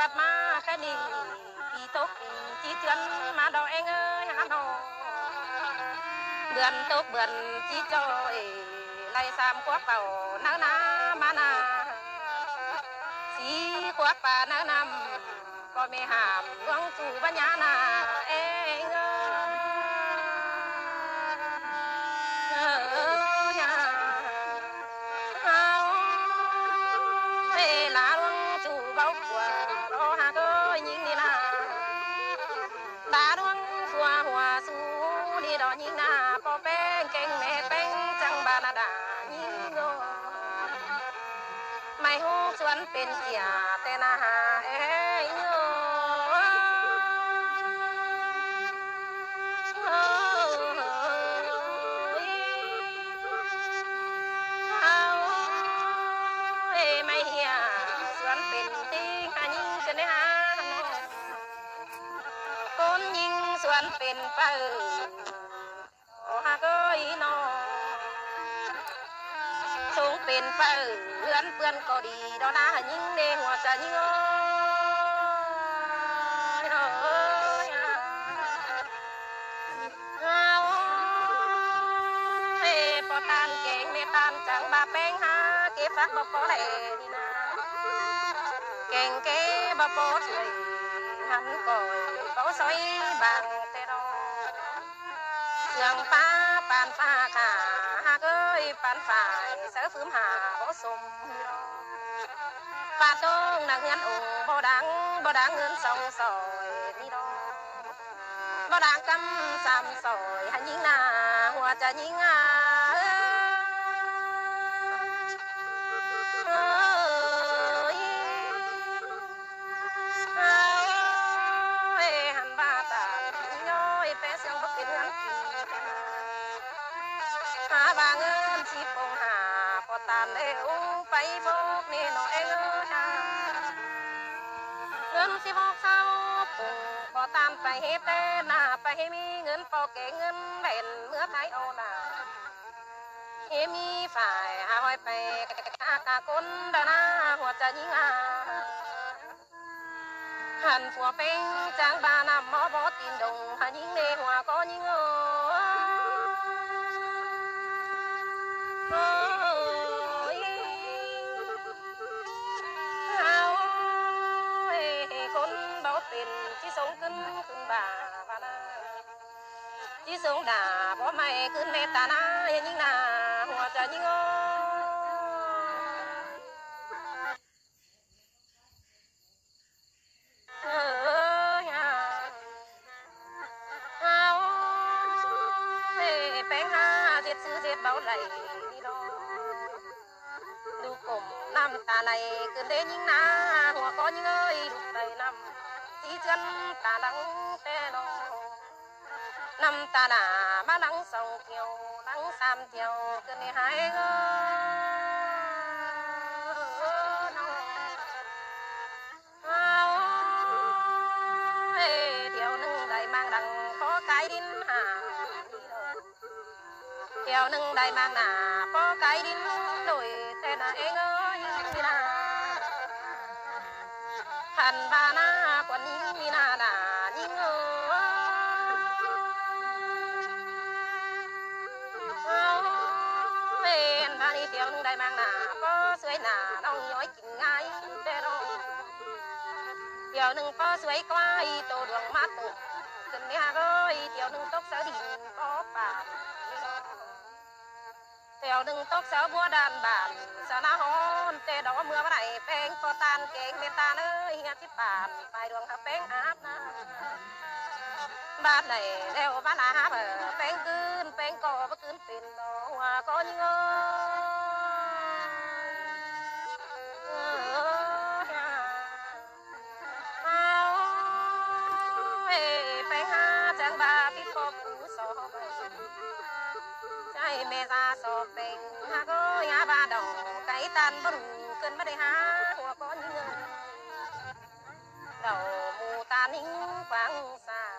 บมาแค่นี้ปีตกจีเจือนมาดอกเองหาดอกเบือนตกเบือนจีจอยไล่3ขวบเป่านามานาสีขวบป่านานำก็ไม่ห้ามหลวงสู่ปัญญานาเองไม่ฮู้ชวนเป็นเกียแต่นาหาเอ้ยไม่เฮียชวนเป็นติหายิงจะได้หาคนยิงชวนเป็นเปิ้โอ้หาก็อีนอทรงเป็นเปิ้เพื่อนก็ดีดอกนะยิงเด้หัวจะยิงปอตานเก่งเมตานจังบาแป้งหาเก็บฟักบ่พอแลนี่นะเก่งเก็บบ่พอสวยหันก่อยบ่ซอยบางแต่ดอกเสียงฟ้าปานฟ้าค่ะหากเอ้ยปานฝ่ายเสือฝืมหาบ่สมปาตงนักเงินโอบ่ดังเงิน2ซอยนี่ดอกบ่ดังกำ3ซอยหันยิงหน้าหัวจะยิงหันบาตาย้อยแปะเสียงบ่เป็นเงินหาบาเงินสิปงหาพอตานแล้วไปบอกนี่น้องเอ้ยเงินสิบอกเศร้าปุ่งพอตามไปเฮ็ดแต่หน้าไปให้มีเงินพอเก่งเงินแบ่นเมื่อไผเอาหน้าเฮมีฝ่ายหาห้อยไปกะคนดานาหัวจะยิงหันผัวเป็งจางบานำหมอบ่ตีนดงหายิงในหัวก็ยิงคนบ่เป็นที่ส่งขึ้นบ่าบานาที่ส่งด่าบ่ไม่ขึ้นเมตตานายิงหน้าหัวจะยิงเบาไหลนี่ดอกดูกลมน้ำตาไหลขึ้นได้ยิงหน้าหัวก็ยิงเอ้ยลูกไหลน้ำสีเจือนตาหลังแต่นอน้ำตาหน้ามาหลัง2เที่ยวหลัง3เที่ยวขึ้นให้หายเที่ยวนึงได้มางดังขอขายดินหาเที่ยวนึงได้มางหน้าพอไกลดินโดยแต่น่ะเองนี่นะหันบาหน้ากว่านี้มีหน้าด่ายิงเป็นบานี้เที่ยวนึงได้มางหน้าพอสวยหน้าน้องย้อยกินง่ายแต่น้องเที่ยวนึงพอสวยกว่าอีโตดวงมาตุขึ้นเนี่ยเอ้ยเที่ยวนึงตกเสาดินพอป่าเที่ยวนึงตกเสาบัวดานบานสนาฮอนแต่ดอกเมื่อวันไหนแป้งพอตานเก่งเมตาเอ้ยเฮียที่ป่านไปดวงหาแป้งอาบน้ำบ้านไหนแล้วบ้านอาบแป้งคืนแป้งก่อบ่คืนเป็นดอกหัวก็ยิงแป้งหาจังบาพี่ปอบผู้สอบใจเมษาสอบเป็นหาก็ยาบาดอกไก่ตันบ่รู้เกินบ่ได้หาหัวก้อนเงินเราหมู่ตานิ่งฟังสร้าง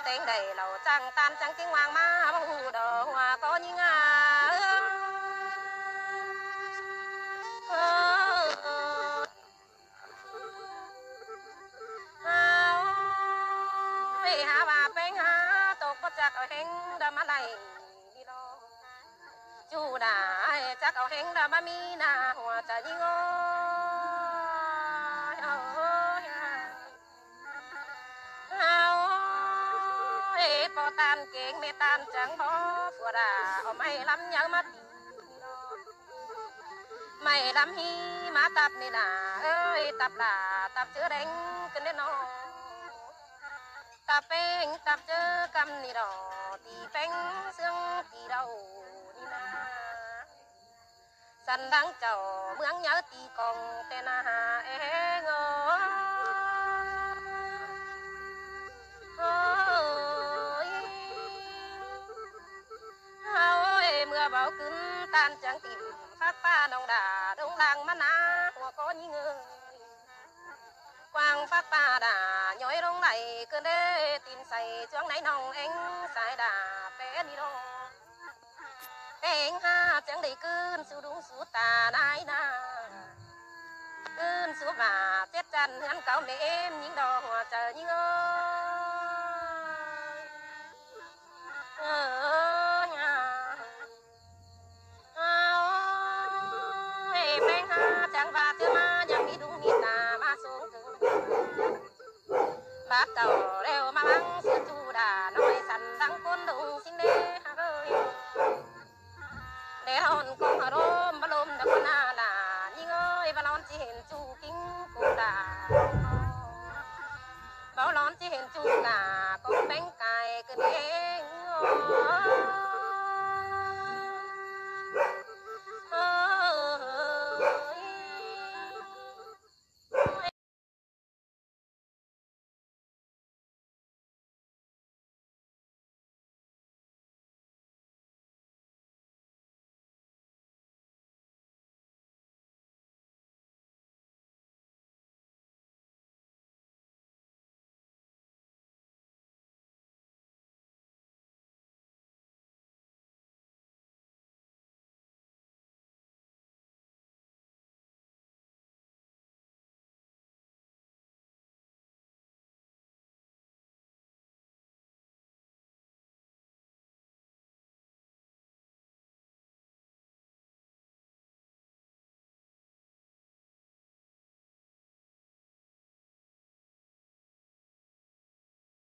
เต็งได้เราจังตันจังกิ้งวางมาบ่ฮู้ดอกหัวก้อนยิง ฮงดามาไลดีโลจูดาจักเอาเฮงดามามีนาหัวใจยิงโอ้ปอตานเก่งไม่ตานจังบ่ฟัวดาเอาไม่ลำยังมาตีไม่ลำฮีมาตับนี่นาเอ้ยตับลาตับเจอแดงกันแน่นอนตับเป้งตับเจอกำนี่ดอตีเป้งเสื่องตีเรานี่นาสันดังเจ้าเมืองเยอะตีกองแต่นาเองเมื่อเบาขึ้นตานจังติ่มฟักป้าน้องด่าดงดังมานาหัวก้อนยิงกวางฟักป้าด่าย้อยลงไหลเกินเด้ตีนใส่จ้วงไหนน้องเอ็งสายด่าแป้นี่น้องเอ็งหาจังได้คืนสู่ดุงสู่ตานายนาคืนสู่มาเจ็ดจันเฮือนเก่าเล่มยิงดอกหัวใจยิงจังว่าเธอมายังมีดุงมีตามาสูงถึงบาดเจ้าเร็วมาบังเสือจูดาน้อยสันดังคนดุงสิงเด้ฮะเอ้ยเดฮอนกองรมบลมตะคนนาลายิ่งเอ้ยบลอนที่เห็นจูกิ้งกูดาบลอนที่เห็นจูกาก็แป้งไก่กันเอง